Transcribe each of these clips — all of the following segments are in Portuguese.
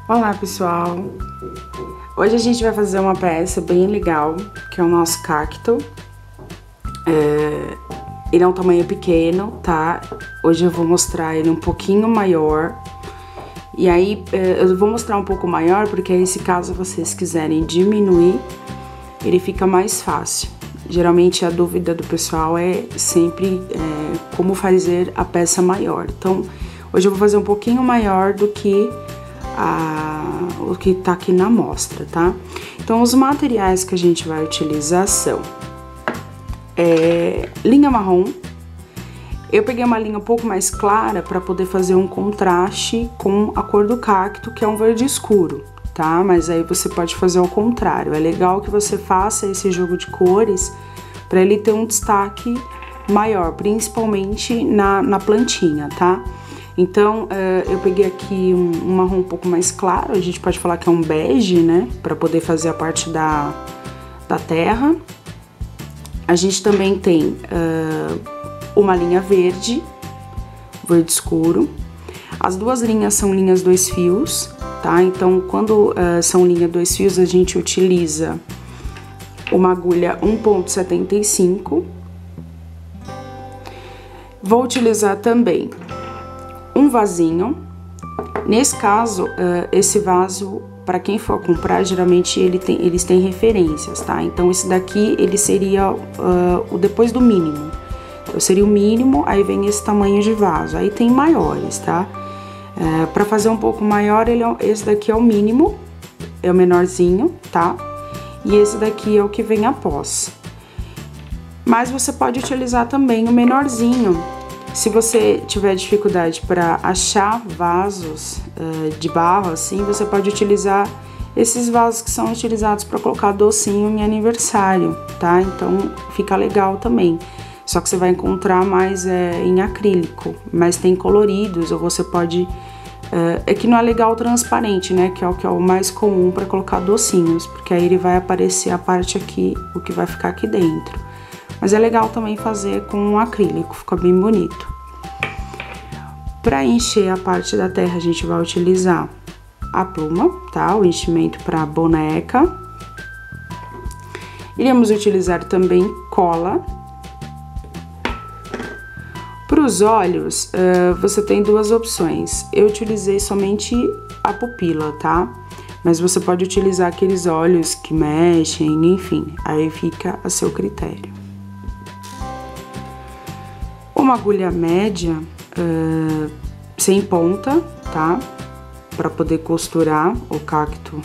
Olá, pessoal! Hoje a gente vai fazer uma peça bem legal, que é o nosso cacto. Ele é um tamanho pequeno, tá? Hoje eu vou mostrar ele um pouquinho maior. E aí, eu vou mostrar um pouco maior, porque aí, se caso vocês quiserem diminuir, ele fica mais fácil. Geralmente, a dúvida do pessoal é sempre como fazer a peça maior. Então, hoje eu vou fazer um pouquinho maior do que o que tá aqui na mostra, tá? Então, os materiais que a gente vai utilizar são linha marrom. Eu peguei uma linha um pouco mais clara para poder fazer um contraste com a cor do cacto, que é um verde escuro, tá? Mas aí você pode fazer ao contrário. É legal que você faça esse jogo de cores para ele ter um destaque maior, principalmente na plantinha, tá? Então, eu peguei aqui um marrom um pouco mais claro, a gente pode falar que é um bege, né? Para poder fazer a parte da terra. A gente também tem uma linha verde escuro. As duas linhas são linhas 2 fios, tá? Então, quando são linha 2 fios, a gente utiliza uma agulha 1,75. Vou utilizar também um vasinho. Nesse caso, esse vaso, para quem for comprar, geralmente eles têm referências, tá? Então, esse daqui, ele seria o depois do mínimo. Então, seria o mínimo, aí vem esse tamanho de vaso. Aí tem maiores, tá? Para fazer um pouco maior, esse daqui é o mínimo, é o menorzinho, tá? E esse daqui é o que vem após. Mas você pode utilizar também o menorzinho. Se você tiver dificuldade para achar vasos de barro, assim, você pode utilizar esses vasos que são utilizados para colocar docinho em aniversário, tá? Então, fica legal também. Só que você vai encontrar mais em acrílico, mas tem coloridos, ou você pode... é que não é legal transparente, né? Que é o mais comum para colocar docinhos, porque aí ele vai aparecer a parte aqui, o que vai ficar aqui dentro. Mas é legal também fazer com um acrílico, fica bem bonito. Para encher a parte da terra, a gente vai utilizar a pluma, tá? O enchimento para boneca. Iremos utilizar também cola. Para os olhos, você tem duas opções. Eu utilizei somente a pupila, tá? Mas você pode utilizar aqueles olhos que mexem, enfim, aí fica a seu critério. Uma agulha média, sem ponta, tá? Para poder costurar o cacto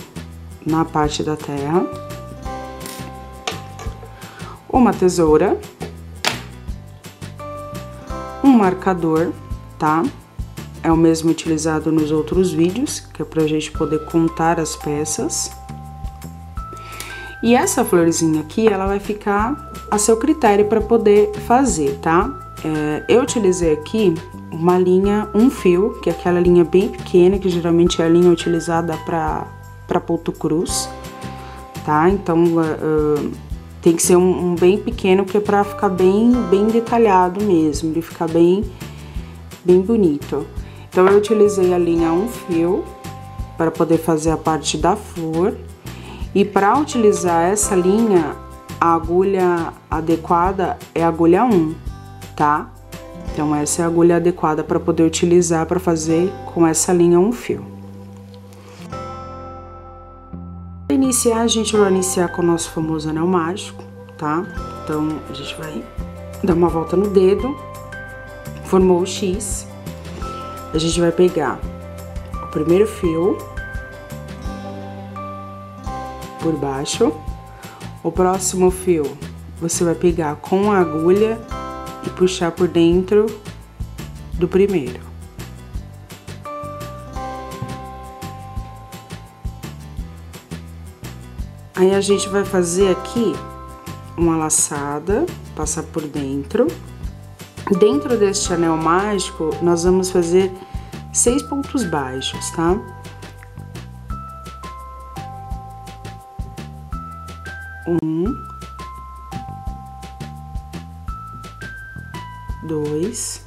na parte da terra. Uma tesoura. Um marcador, tá? É o mesmo utilizado nos outros vídeos, que é pra gente poder contar as peças. E essa florzinha aqui, ela vai ficar a seu critério para poder fazer, tá? Eu utilizei aqui uma linha, um fio, que é aquela linha bem pequena, que geralmente é a linha utilizada para ponto cruz, tá? Então, tem que ser um bem pequeno, que é para ficar bem detalhado mesmo, ele ficar bem bonito. Então, eu utilizei a linha um fio para poder fazer a parte da flor. E para utilizar essa linha, a agulha adequada é a agulha 1, tá? Então, essa é a agulha adequada para poder utilizar para fazer com essa linha um fio. Para iniciar, a gente vai iniciar com o nosso famoso anel mágico, tá? Então, a gente vai dar uma volta no dedo, formou o X, a gente vai pegar o primeiro fio por baixo, o próximo fio você vai pegar com a agulha e puxar por dentro do primeiro. Aí a gente vai fazer aqui uma laçada, passar por dentro. Dentro deste anel mágico, nós vamos fazer 6 pontos baixos, tá? 1, 2,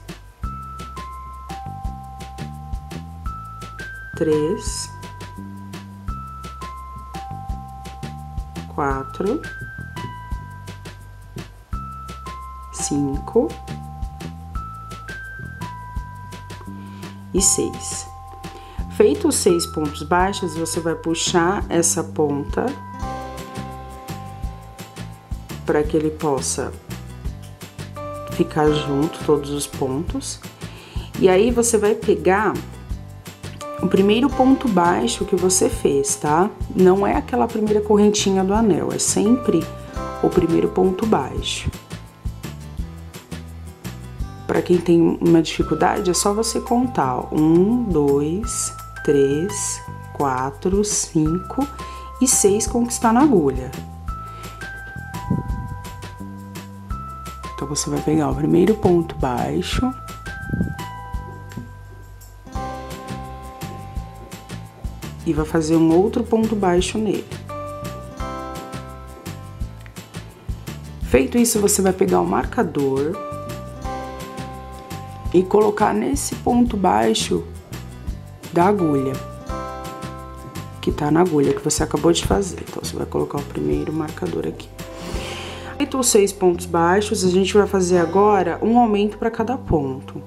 3, 4, 5 e 6. Feito os 6 pontos baixos, você vai puxar essa ponta para que ele possa ficar junto todos os pontos. E aí você vai pegar o primeiro ponto baixo que você fez, tá? Não é aquela primeira correntinha do anel, é sempre o primeiro ponto baixo. Para quem tem uma dificuldade, é só você contar, ó, 1, 2, 3, 4, 5 e 6 conquistar na agulha. Então, você vai pegar o primeiro ponto baixo. E vai fazer um outro ponto baixo nele. Feito isso, você vai pegar o marcador e colocar nesse ponto baixo da agulha, que tá na agulha que você acabou de fazer. Então, você vai colocar o primeiro marcador aqui. Feito os 6 pontos baixos, a gente vai fazer agora um aumento para cada ponto.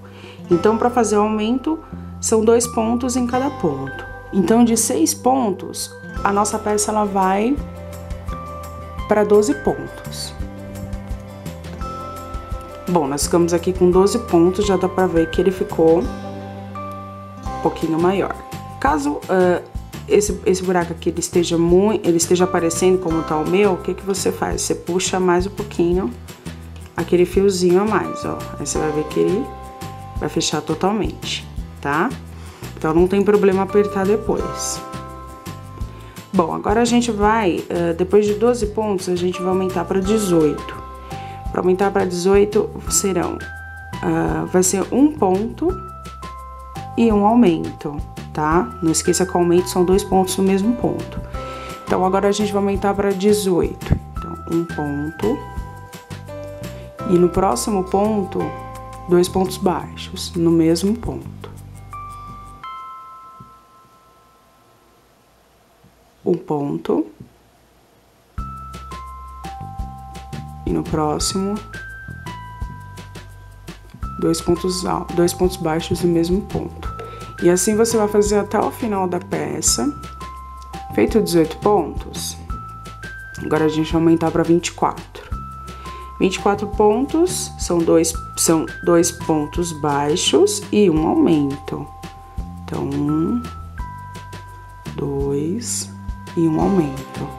Então, para fazer o aumento, são 2 pontos em cada ponto. Então, de 6 pontos, a nossa peça ela vai para 12 pontos. Bom, nós ficamos aqui com 12 pontos, já dá pra ver que ele ficou um pouquinho maior. Caso esse buraco aqui ele esteja aparecendo como tá o meu, o que que você faz? Você puxa mais um pouquinho aquele fiozinho a mais, ó. Aí você vai ver que ele vai fechar totalmente, tá? Então, não tem problema apertar depois. Bom, agora a gente vai, depois de 12 pontos, a gente vai aumentar para 18. Para aumentar para 18, vai ser um ponto e um aumento, tá? Não esqueça que o aumento são 2 pontos no mesmo ponto. Então, agora a gente vai aumentar para 18. Então, um ponto. E no próximo ponto, 2 pontos baixos, no mesmo ponto. Um ponto. E no próximo, 2 pontos baixos no mesmo ponto. E assim você vai fazer até o final da peça. Feito 18 pontos, agora a gente vai aumentar para 24. 24 pontos são dois pontos baixos e um aumento. Então, 1, 2 e um aumento.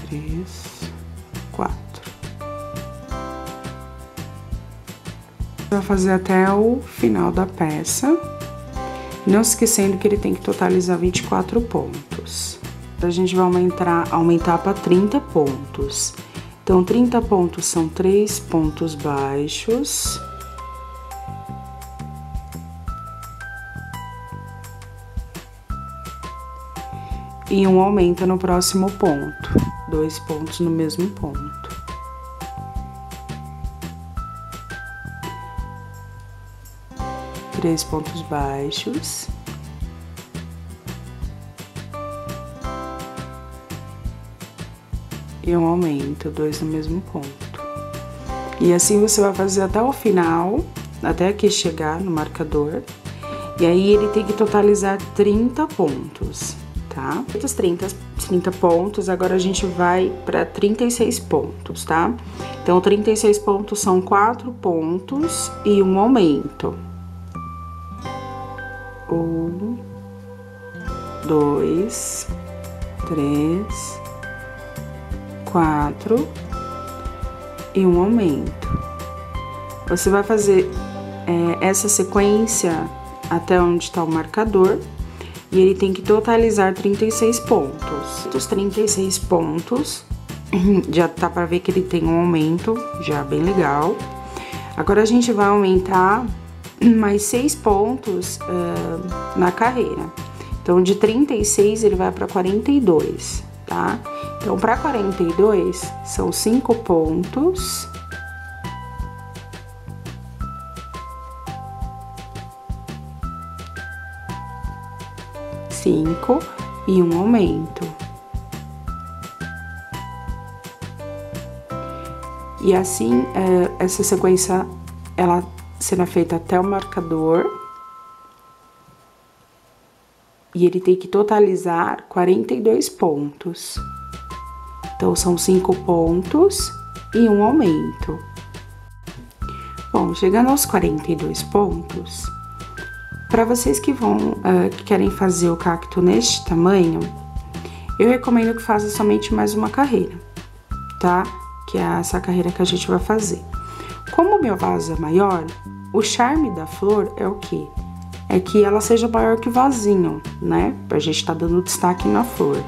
3, 4. Vai fazer até o final da peça, não esquecendo que ele tem que totalizar 24 pontos. A gente vai aumentar para 30 pontos. Então, 30 pontos são 3 pontos baixos. E um aumenta no próximo ponto, 2 pontos no mesmo ponto. Três pontos baixos. E um aumento, 2 no mesmo ponto. E assim você vai fazer até o final, até aqui chegar no marcador. E aí ele tem que totalizar 30 pontos. Tá? Os 30 pontos, agora a gente vai para 36 pontos, tá? Então, 36 pontos são 4 pontos e um aumento. 1, 2, 3, 4 e um aumento. Você vai fazer essa sequência até onde está o marcador. E ele tem que totalizar 36 pontos. Dos 36 pontos, já tá pra ver que ele tem um aumento, já bem legal. Agora, a gente vai aumentar mais 6 pontos na carreira. Então, de 36, ele vai pra 42, tá? Então, pra 42, são 5 pontos. E um aumento. E assim, essa sequência, ela será feita até o marcador. E ele tem que totalizar 42 pontos. Então, são 5 pontos e um aumento. Bom, chegando aos 42 pontos, para vocês que querem fazer o cacto neste tamanho, eu recomendo que faça somente mais uma carreira, tá? Que é essa carreira que a gente vai fazer. Como o meu vaso é maior, o charme da flor é o quê? É que ela seja maior que o vasinho, né? Pra gente tá dando destaque na flor.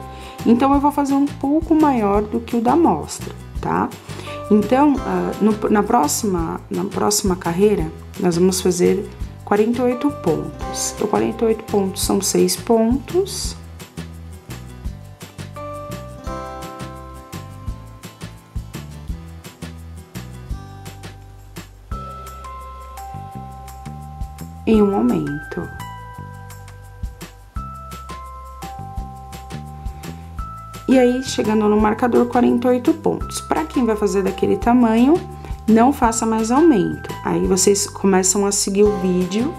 Então, eu vou fazer um pouco maior do que o da amostra, tá? Então, na próxima carreira, nós vamos fazer 48 pontos. Então, 48 pontos são 6 pontos. E um aumento. E aí, chegando no marcador, 48 pontos. Para quem vai fazer daquele tamanho, não faça mais aumento. Aí, vocês começam a seguir o vídeo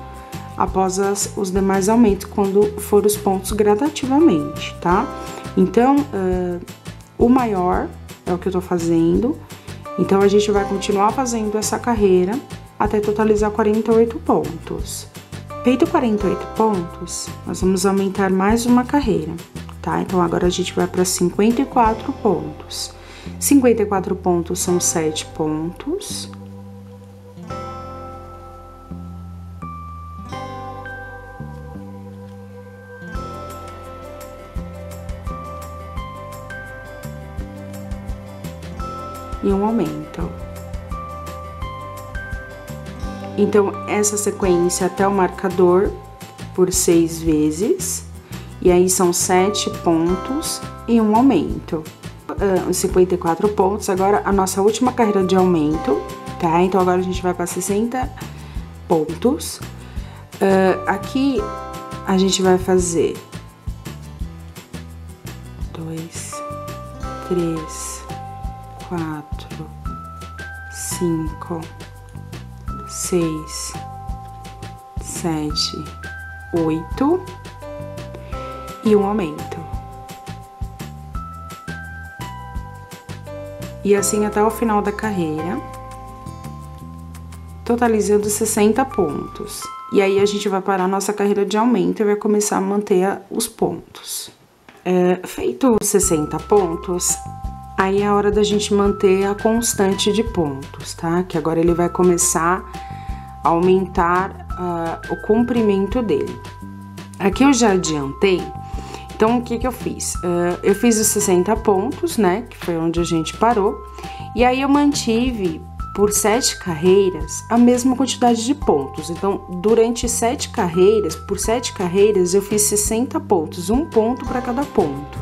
após os demais aumentos, quando for os pontos gradativamente, tá? Então, o maior é o que eu tô fazendo. Então, a gente vai continuar fazendo essa carreira até totalizar 48 pontos. Feito 48 pontos, nós vamos aumentar mais uma carreira, tá? Então, agora a gente vai para 54 pontos. 54 pontos são 7 pontos. E um aumento. Então, essa sequência até o marcador por 6 vezes, e aí são 7 pontos e um aumento. 54 pontos, agora a nossa última carreira de aumento, tá? Então, agora a gente vai para 60 pontos. Aqui, a gente vai fazer 2, 3, 4, 5... 6, 7, 8 e um aumento. E assim até o final da carreira, totalizando 60 pontos. E aí, a gente vai parar a nossa carreira de aumento e vai começar a manter os pontos. Feito os 60 pontos, aí é a hora da gente manter a constante de pontos, tá? Que agora ele vai começar a aumentar o comprimento dele. Aqui eu já adiantei, então o que eu fiz? Eu fiz os 60 pontos, né? Que foi onde a gente parou. E aí eu mantive por 7 carreiras a mesma quantidade de pontos. Então, durante 7 carreiras, por 7 carreiras, eu fiz 60 pontos, um ponto para cada ponto.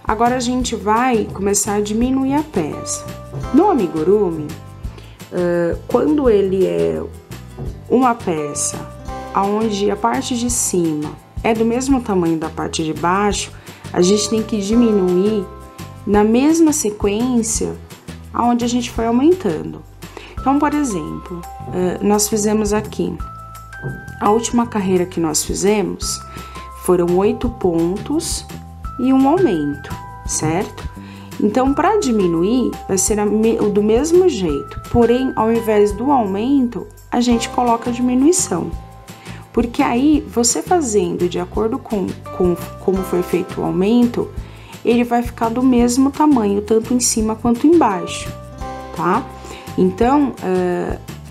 Agora, a gente vai começar a diminuir a peça. No amigurumi, quando ele é uma peça onde a parte de cima é do mesmo tamanho da parte de baixo, a gente tem que diminuir na mesma sequência aonde a gente foi aumentando. Então, por exemplo, nós fizemos aqui, a última carreira que nós fizemos foram 8 pontos e um aumento, certo? Então, para diminuir, vai ser do mesmo jeito, porém, ao invés do aumento, a gente coloca a diminuição. Porque aí, você fazendo de acordo com como foi feito o aumento, ele vai ficar do mesmo tamanho, tanto em cima quanto embaixo, tá? Então,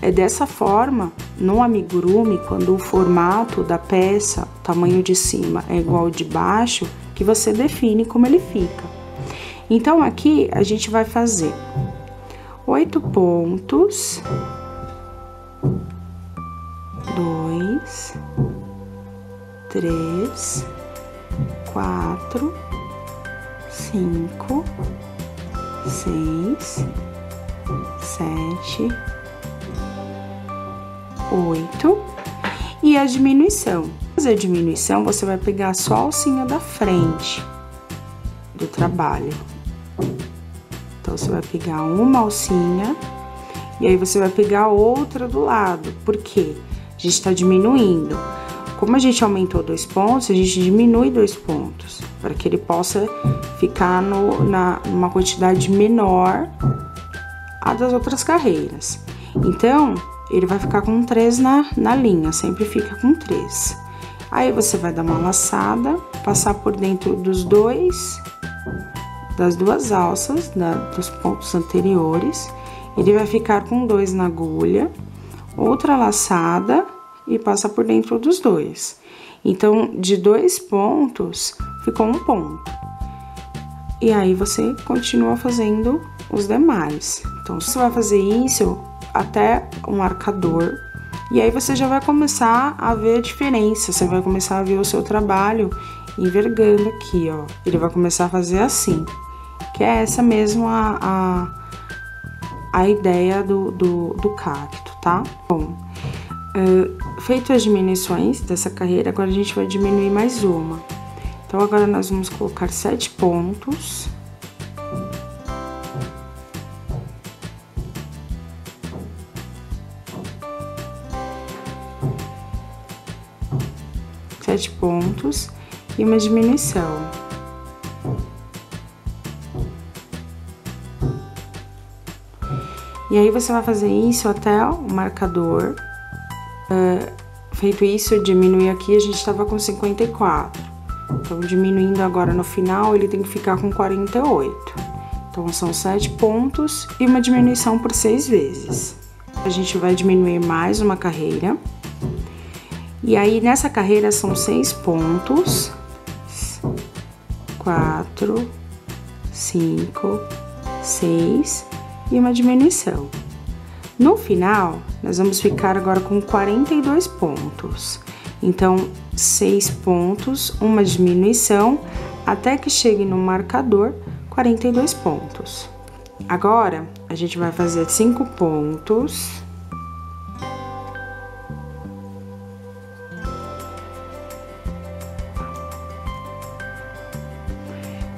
é dessa forma, no amigurumi, quando o formato da peça, o tamanho de cima é igual ao de baixo, que você define como ele fica. Então, aqui, a gente vai fazer 8 pontos, 2, 3, 4, 5, 6, 7, 8 e a diminuição. Para fazer a diminuição, você vai pegar só a alcinha da frente do trabalho. Então, você vai pegar uma alcinha e aí você vai pegar outra do lado. Por quê? A gente tá diminuindo. Como a gente aumentou 2 pontos, a gente diminui 2 pontos, para que ele possa ficar numa quantidade menor a das outras carreiras. Então, ele vai ficar com 3 na linha, sempre fica com 3. Aí, você vai dar uma laçada, passar por dentro das duas alças, dos pontos anteriores. Ele vai ficar com 2 na agulha, outra laçada e passa por dentro dos 2. Então, de 2 pontos, ficou 1 ponto. E aí, você continua fazendo os demais. Então, você vai fazer isso até um marcador. E aí, você já vai começar a ver a diferença. Você vai começar a ver o seu trabalho envergando aqui, ó. Ele vai começar a fazer assim. Que é essa mesmo a ideia do cacto, tá? Bom, feito as diminuições dessa carreira, agora a gente vai diminuir mais uma. Então, agora nós vamos colocar 7 pontos. Pontos e uma diminuição. E aí, você vai fazer isso até o marcador. Feito isso, diminuir aqui, a gente tava com 54. Então, diminuindo agora no final, ele tem que ficar com 48. Então, são 7 pontos e uma diminuição por 6 vezes. A gente vai diminuir mais uma carreira. E aí, nessa carreira, são 6 pontos, 4, 5, 6 e uma diminuição. No final, nós vamos ficar agora com 42 pontos. Então, 6 pontos, uma diminuição, até que chegue no marcador, 42 pontos. Agora, a gente vai fazer 5 pontos.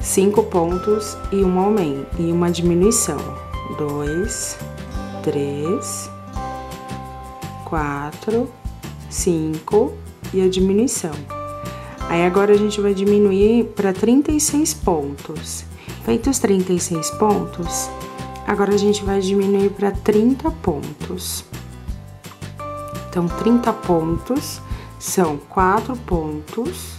5 pontos e um aumento e uma diminuição. 2, 3, 4, 5 e a diminuição. Aí, agora a gente vai diminuir para 36 pontos. Feitos os 36 pontos, agora a gente vai diminuir para 30 pontos. Então, 30 pontos são 4 pontos.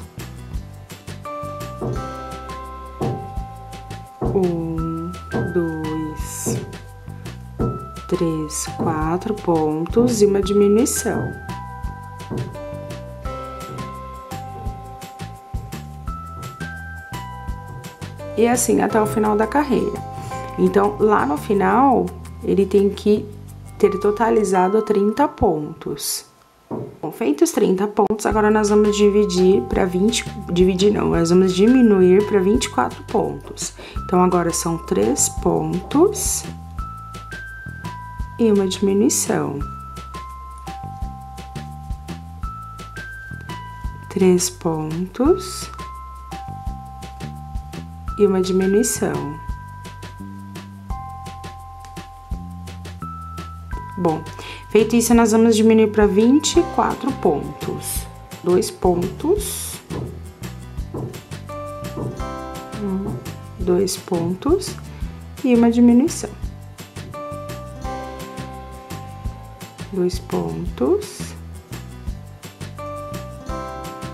1, 2, 3, 4 pontos e uma diminuição. E assim até o final da carreira. Então, lá no final, ele tem que ter totalizado 30 pontos. Bom, feitos 30 pontos, agora nós vamos dividir para 20... Dividir não, nós vamos diminuir para 24 pontos. Então, agora são 3 pontos e uma diminuição. 3 pontos e uma diminuição. Bom, feito isso, nós vamos diminuir para 24 pontos. 2 pontos. 2 pontos e uma diminuição. 2 pontos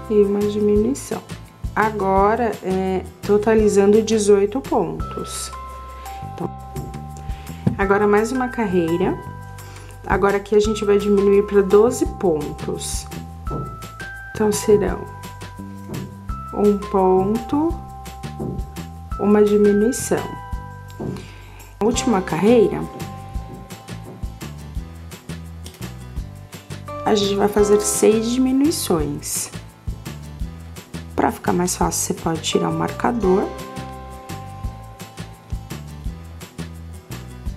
e uma diminuição. Agora, totalizando 18 pontos. Então, agora mais uma carreira. Agora aqui a gente vai diminuir para 12 pontos. Então, serão 1 ponto, uma diminuição. A última carreira, a gente vai fazer 6 diminuições. Para ficar mais fácil, você pode tirar o marcador.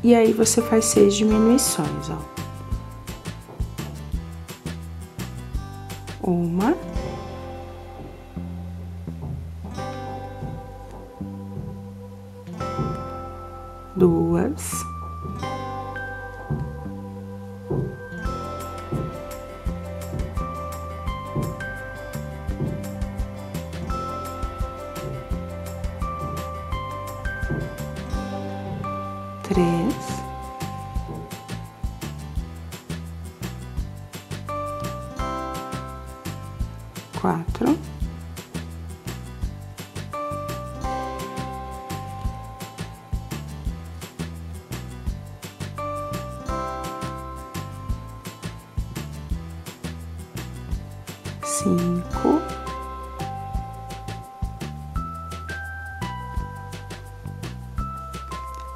E aí, você faz 6 diminuições, ó. 1, 2, 2, 3, 4, 5,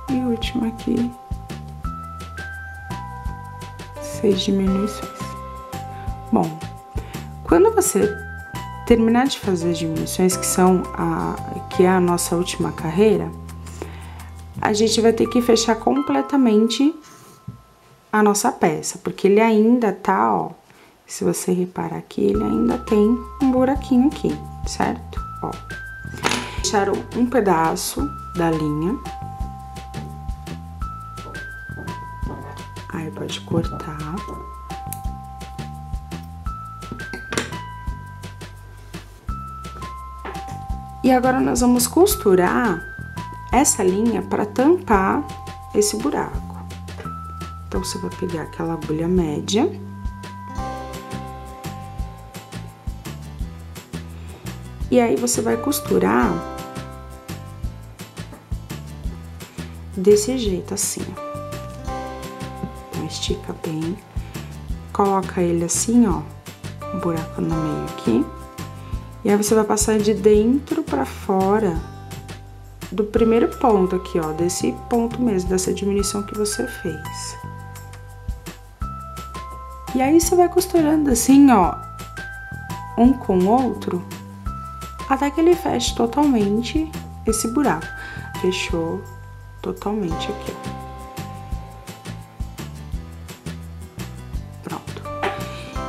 e o último aqui, 6 diminuições. Bom, quando você terminar de fazer as diminuições, que é a nossa última carreira, a gente vai ter que fechar completamente a nossa peça, porque ele ainda tá, ó, se você reparar aqui, ele ainda tem um buraquinho aqui, certo? Ó, deixaram um pedaço da linha, aí pode cortar. E agora nós vamos costurar essa linha para tampar esse buraco. Então, você vai pegar aquela agulha média. E aí, você vai costurar desse jeito, assim, ó. Então, estica bem. Coloca ele assim, ó, um buraco no meio aqui. E aí, você vai passar de dentro pra fora do primeiro ponto aqui, ó, desse ponto mesmo, dessa diminuição que você fez. E aí, você vai costurando assim, ó, um com o outro, até que ele feche totalmente esse buraco. Fechou totalmente aqui, ó. Pronto.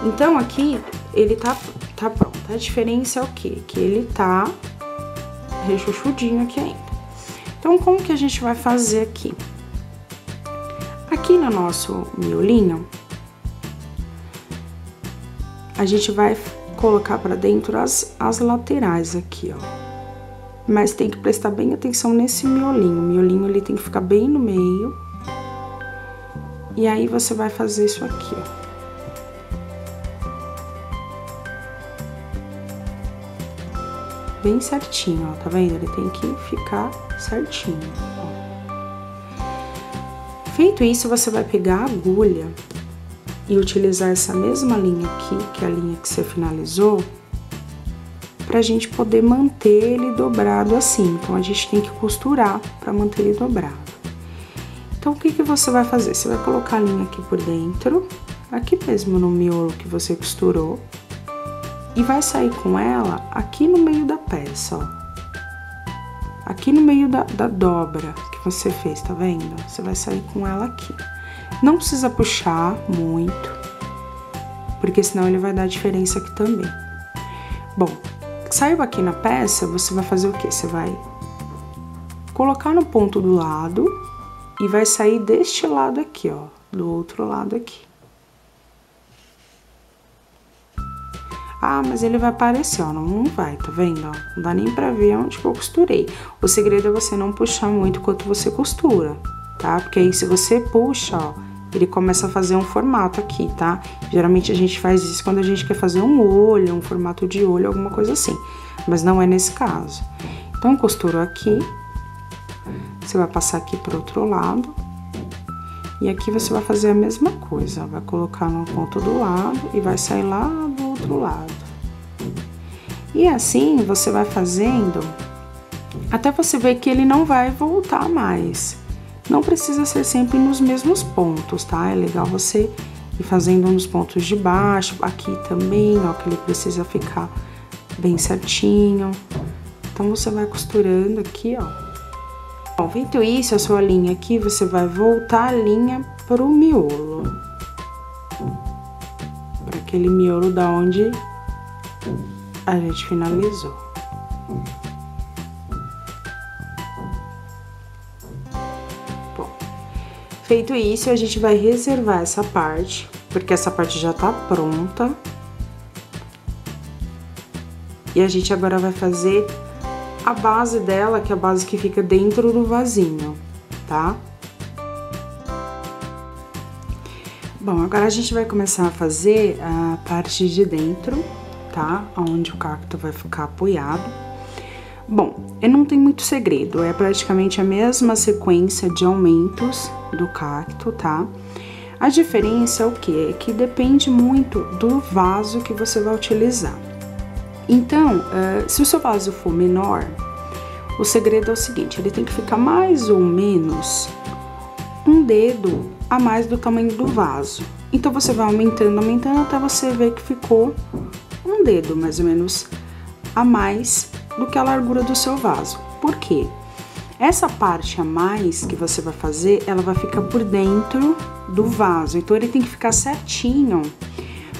Então, aqui, ele tá pronto. A diferença é o quê? Que ele tá rechuchudinho aqui ainda. Então, como que a gente vai fazer aqui? Aqui no nosso miolinho, a gente vai colocar pra dentro as laterais aqui, ó. Mas tem que prestar bem atenção nesse miolinho. O miolinho, ele tem que ficar bem no meio. E aí, você vai fazer isso aqui, ó. Bem certinho, ó, tá vendo? Ele tem que ficar certinho, ó. Feito isso, você vai pegar a agulha e utilizar essa mesma linha aqui, que é a linha que você finalizou, pra gente poder manter ele dobrado assim. Então, a gente tem que costurar pra manter ele dobrado. Então, o que que você vai fazer? Você vai colocar a linha aqui por dentro, aqui mesmo no miolo que você costurou, e vai sair com ela aqui no meio da peça, ó. Aqui no meio da dobra que você fez, tá vendo? Você vai sair com ela aqui. Não precisa puxar muito, porque senão ele vai dar diferença aqui também. Bom, saiu aqui na peça, você vai fazer o quê? Você vai colocar no ponto do lado e vai sair deste lado aqui, ó, do outro lado aqui. Ah, mas ele vai aparecer, ó, não vai, tá vendo, ó? Não dá nem pra ver onde que eu costurei. O segredo é você não puxar muito enquanto você costura, tá? Porque aí, se você puxa, ó, ele começa a fazer um formato aqui, tá? Geralmente, a gente faz isso quando a gente quer fazer um olho, um formato de olho, alguma coisa assim. Mas não é nesse caso. Então, costurou aqui. Você vai passar aqui pro outro lado. E aqui você vai fazer a mesma coisa, ó. Vai colocar no ponto do lado e vai sair lá do outro lado. E assim, você vai fazendo até você ver que ele não vai voltar mais. Não precisa ser sempre nos mesmos pontos, tá? É legal você ir fazendo nos pontos de baixo, aqui também, ó, que ele precisa ficar bem certinho. Então, você vai costurando aqui, ó. Bom, feito isso, a sua linha aqui, você vai voltar a linha pro miolo. Para aquele miolo da onde a gente finalizou. Feito isso, a gente vai reservar essa parte, porque essa parte já tá pronta. E a gente agora vai fazer a base dela, que é a base que fica dentro do vasinho, tá? Bom, agora a gente vai começar a fazer a parte de dentro, tá? Onde o cacto vai ficar apoiado. Bom, não tem muito segredo, é praticamente a mesma sequência de aumentos do cacto, tá? A diferença é o quê? É que depende muito do vaso que você vai utilizar. Então, se o seu vaso for menor, o segredo é o seguinte, ele tem que ficar mais ou menos um dedo a mais do tamanho do vaso. Então, você vai aumentando, aumentando, até você ver que ficou um dedo, mais ou menos, a mais do que a largura do seu vaso. Por quê? Essa parte a mais que você vai fazer, ela vai ficar por dentro do vaso. Então, ele tem que ficar certinho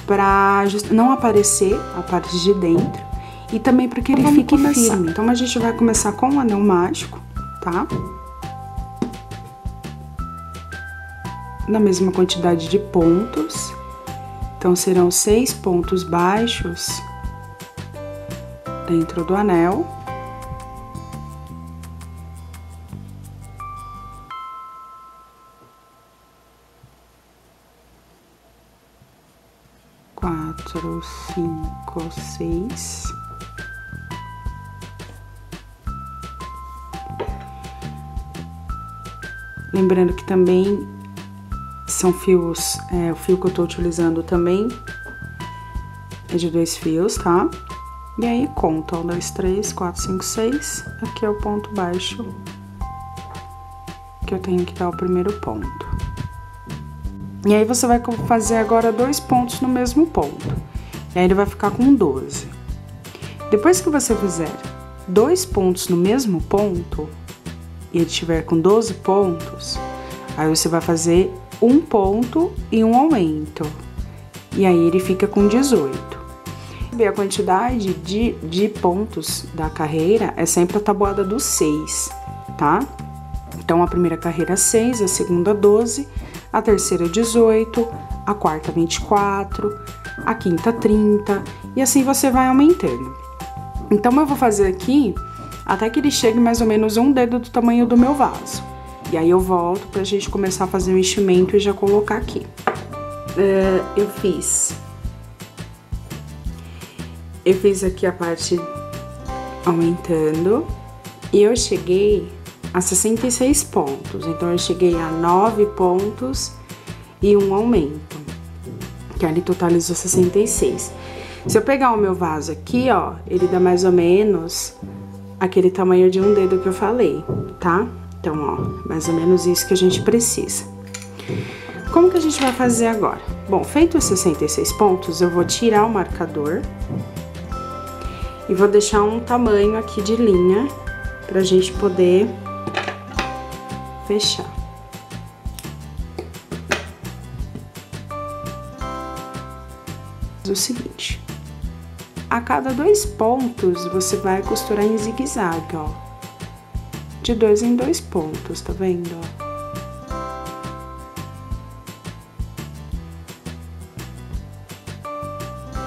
para não aparecer a parte de dentro e também para que ele fique firme. Então, a gente vai começar com o anel mágico, tá? Na mesma quantidade de pontos. Então, serão 6 pontos baixos dentro do anel. Quatro, 5, 6. Lembrando que também são fios, o fio que eu tô utilizando também é de 2 fios, tá? E aí, conta, 1, 2, 3, 4, 5, 6. Aqui é o ponto baixo que eu tenho que dar o primeiro ponto. E aí, você vai fazer agora 2 pontos no mesmo ponto. E aí, ele vai ficar com 12. Depois que você fizer 2 pontos no mesmo ponto, e ele estiver com 12 pontos, aí você vai fazer 1 ponto e um aumento. E aí, ele fica com 18. A quantidade de pontos da carreira é sempre a tabuada dos 6, tá? Então, a primeira carreira 6, a segunda 12, a terceira 18, a quarta 24, a quinta 30, e assim você vai aumentando. Então, eu vou fazer aqui até que ele chegue mais ou menos um dedo do tamanho do meu vaso. E aí, eu volto pra gente começar a fazer o enchimento e já colocar aqui. Eu fiz aqui a parte aumentando e eu cheguei a 66 pontos. Então, eu cheguei a 9 pontos e um aumento, que ali totalizou 66. Se eu pegar o meu vaso aqui, ó, ele dá mais ou menos aquele tamanho de um dedo que eu falei, tá? Então, ó, mais ou menos isso que a gente precisa. Como que a gente vai fazer agora? Bom, feito os 66 pontos, eu vou tirar o marcador e vou deixar um tamanho aqui de linha pra gente poder fechar. O seguinte, a cada 2 pontos você vai costurar em zigue-zague, ó, de 2 em 2 pontos, tá vendo, ó?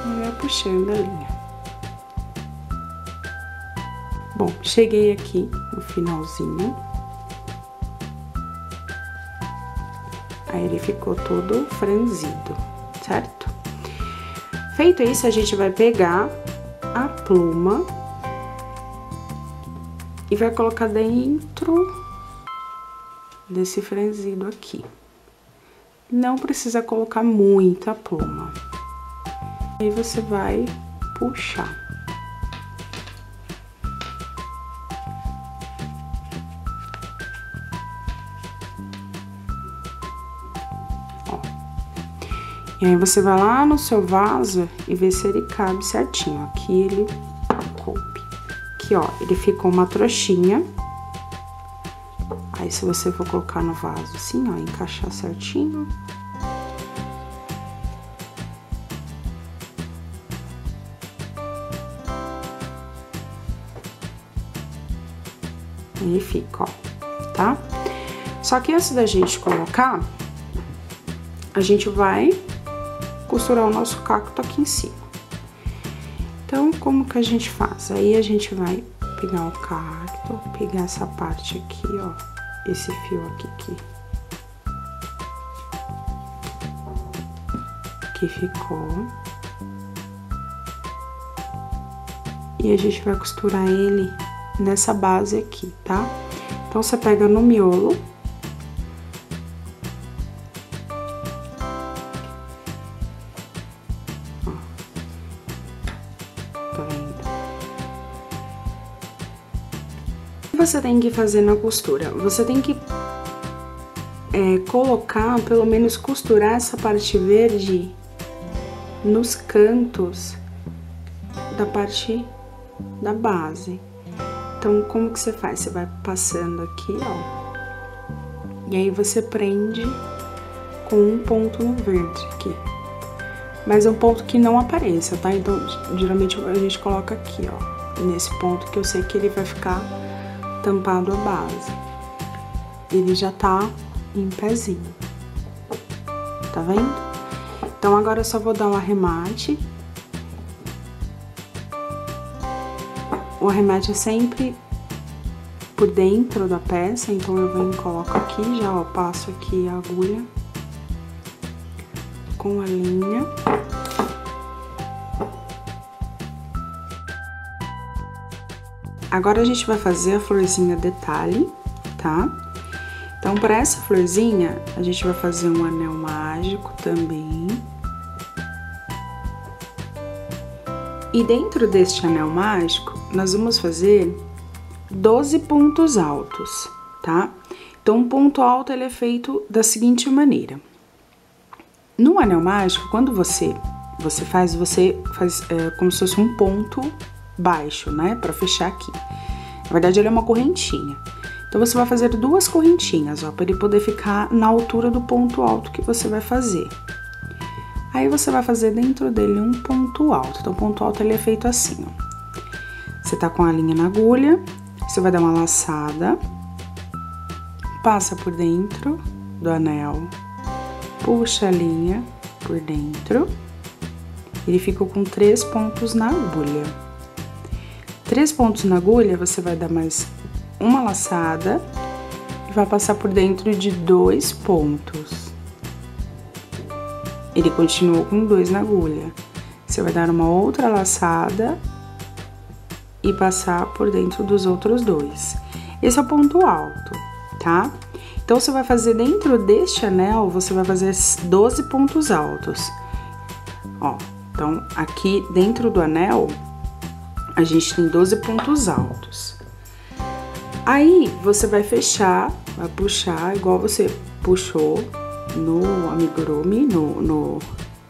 E vai puxando a linha. Bom, cheguei aqui no finalzinho. Aí ele ficou todo franzido, certo? Feito isso, a gente vai pegar a pluma e vai colocar dentro desse franzido aqui. Não precisa colocar muita pluma. Aí você vai puxar. E aí, você vai lá no seu vaso e vê se ele cabe certinho. Aqui ele coube. Aqui, ó, ele ficou uma trouxinha. Aí, se você for colocar no vaso assim, ó, encaixar certinho. Ele fica, ó, tá? Só que antes da gente colocar, a gente vai costurar o nosso cacto aqui em cima. Então, como que a gente faz? Aí a gente vai pegar o cacto, pegar essa parte aqui, ó, esse fio aqui que ficou. E a gente vai costurar ele nessa base aqui, tá? Então, você pega no miolo. Ó. Tá vendo? O que você tem que fazer na costura? Você tem que colocar, pelo menos costurar essa parte verde nos cantos da parte da base. Então, como que você faz? Você vai passando aqui, ó, e aí você prende com um ponto no verde aqui. Mas é um ponto que não apareça, tá? Então, geralmente a gente coloca aqui, ó, nesse ponto que eu sei que ele vai ficar tampado a base. Ele já tá em pezinho, tá vendo? Então, agora eu só vou dar um arremate. O arremate é sempre por dentro da peça, então eu venho e coloco aqui, já, ó, passo aqui a agulha com a linha. Agora a gente vai fazer a florzinha detalhe, tá? Então, para essa florzinha, a gente vai fazer um anel mágico também. E dentro deste anel mágico, nós vamos fazer 12 pontos altos, tá? Então, um ponto alto, ele é feito da seguinte maneira. No anel mágico, quando você faz como se fosse um ponto baixo, né? Pra fechar aqui. Na verdade, ele é uma correntinha. Então, você vai fazer 2 correntinhas, ó, pra ele poder ficar na altura do ponto alto que você vai fazer. Aí, você vai fazer dentro dele um ponto alto. Então, o ponto alto, ele é feito assim, ó. Você tá com a linha na agulha, você vai dar uma laçada, passa por dentro do anel, puxa a linha por dentro, ele fica com 3 pontos na agulha. 3 pontos na agulha, você vai dar mais uma laçada e vai passar por dentro de 2 pontos. Ele continua com 2 na agulha. Você vai dar uma outra laçada e passar por dentro dos outros 2. Esse é o ponto alto, tá? Então, você vai fazer dentro deste anel, você vai fazer 12 pontos altos. Ó, então, aqui dentro do anel, a gente tem 12 pontos altos. Aí, você vai fechar, vai puxar, igual você puxou no amigurumi,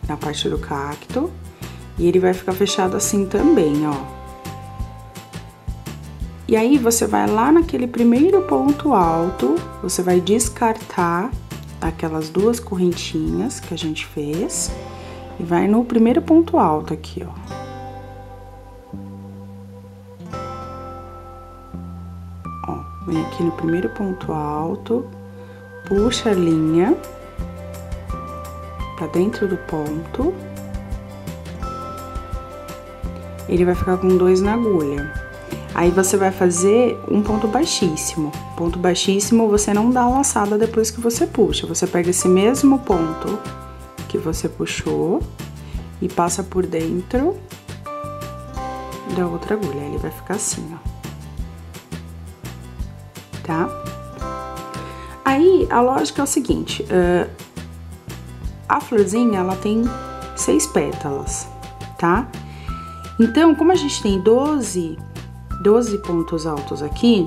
na parte do cacto. E ele vai ficar fechado assim também, ó. E aí, você vai lá naquele primeiro ponto alto, você vai descartar aquelas 2 correntinhas que a gente fez e vai no primeiro ponto alto aqui, ó. Ó, vem aqui no primeiro ponto alto, puxa a linha pra dentro do ponto. Ele vai ficar com 2 na agulha. Aí, você vai fazer um ponto baixíssimo. Ponto baixíssimo, você não dá a laçada depois que você puxa. Você pega esse mesmo ponto que você puxou e passa por dentro da outra agulha. Ele vai ficar assim, ó. Tá? Aí, a lógica é o seguinte. A florzinha, ela tem 6 pétalas, tá? Então, como a gente tem 12 pontos altos aqui,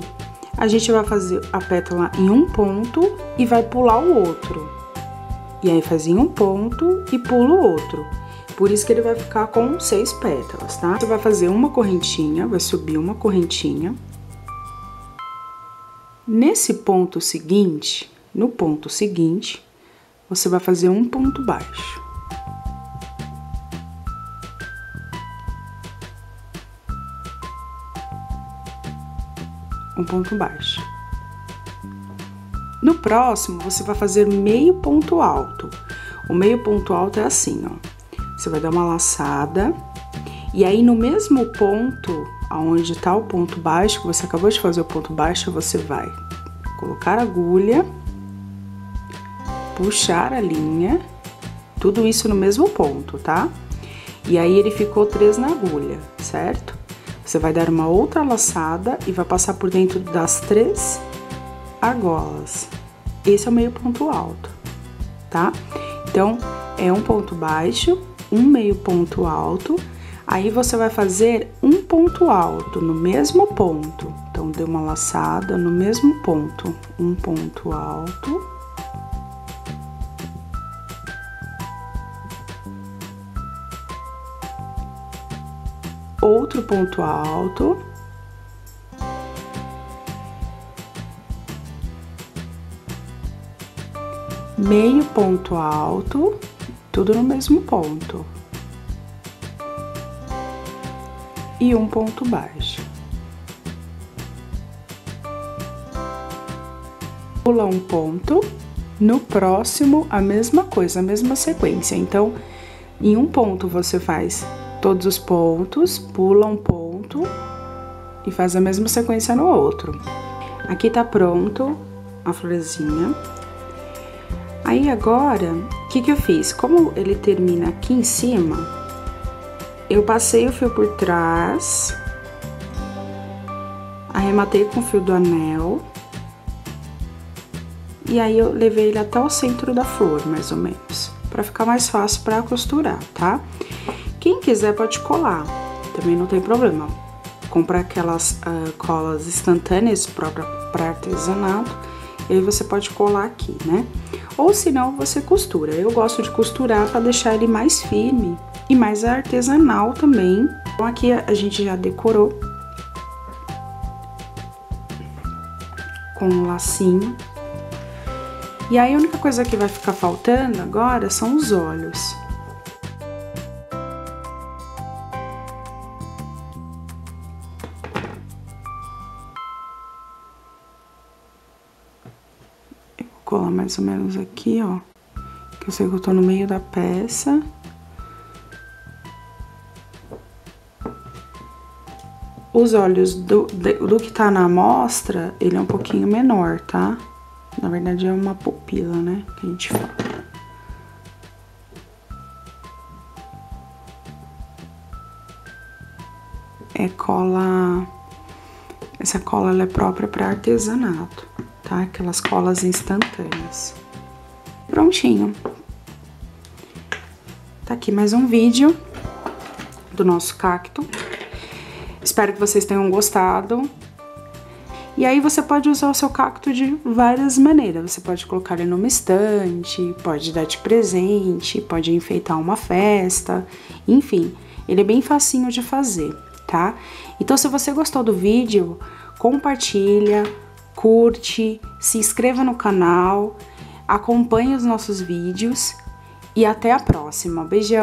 a gente vai fazer a pétala em um ponto e vai pular o outro. E aí, faz em um ponto e pula o outro. Por isso que ele vai ficar com 6 pétalas, tá? Você vai fazer uma correntinha, vai subir uma correntinha. Nesse ponto seguinte, no ponto seguinte, você vai fazer um ponto baixo. Um ponto baixo. No próximo, você vai fazer meio ponto alto. O meio ponto alto é assim, ó. Você vai dar uma laçada, e aí no mesmo ponto, aonde tá o ponto baixo, que você acabou de fazer o ponto baixo, você vai colocar a agulha, puxar a linha, tudo isso no mesmo ponto, tá? E aí ele ficou 3 na agulha, certo? Você vai dar uma outra laçada e vai passar por dentro das 3 argolas. Esse é o meio ponto alto, tá? Então, é um ponto baixo, um meio ponto alto, aí você vai fazer um ponto alto no mesmo ponto. Então, dê uma laçada no mesmo ponto, um ponto alto. Outro ponto alto. Meio ponto alto, tudo no mesmo ponto. E um ponto baixo. Pula um ponto, no próximo a mesma coisa, a mesma sequência. Então, em um ponto você faz todos os pontos, pula um ponto e faz a mesma sequência no outro. Aqui tá pronto a florzinha. Aí agora, o que eu fiz? Como ele termina aqui em cima, eu passei o fio por trás, arrematei com o fio do anel, e aí eu levei ele até o centro da flor, mais ou menos, pra ficar mais fácil pra costurar, tá? Quem quiser pode colar, também não tem problema. Comprar aquelas colas instantâneas próprias para artesanato, e aí você pode colar aqui, né? Ou se não, você costura. Eu gosto de costurar para deixar ele mais firme e mais artesanal também. Então, aqui a gente já decorou com um lacinho. E aí, a única coisa que vai ficar faltando agora são os olhos. Colar mais ou menos aqui, ó, que eu sei que eu tô no meio da peça. Os olhos do que tá na amostra, ele é um pouquinho menor, tá? Na verdade, é uma pupila, né, que a gente fala. É cola... Essa cola, ela é própria para artesanato, tá? Aquelas colas instantâneas. Prontinho. Tá aqui mais um vídeo do nosso cacto. Espero que vocês tenham gostado. E aí você pode usar o seu cacto de várias maneiras. Você pode colocar ele numa estante, pode dar de presente, pode enfeitar uma festa, enfim. Ele é bem facinho de fazer, tá? Então, se você gostou do vídeo, compartilha, curte, se inscreva no canal, acompanhe os nossos vídeos e até a próxima. Beijão!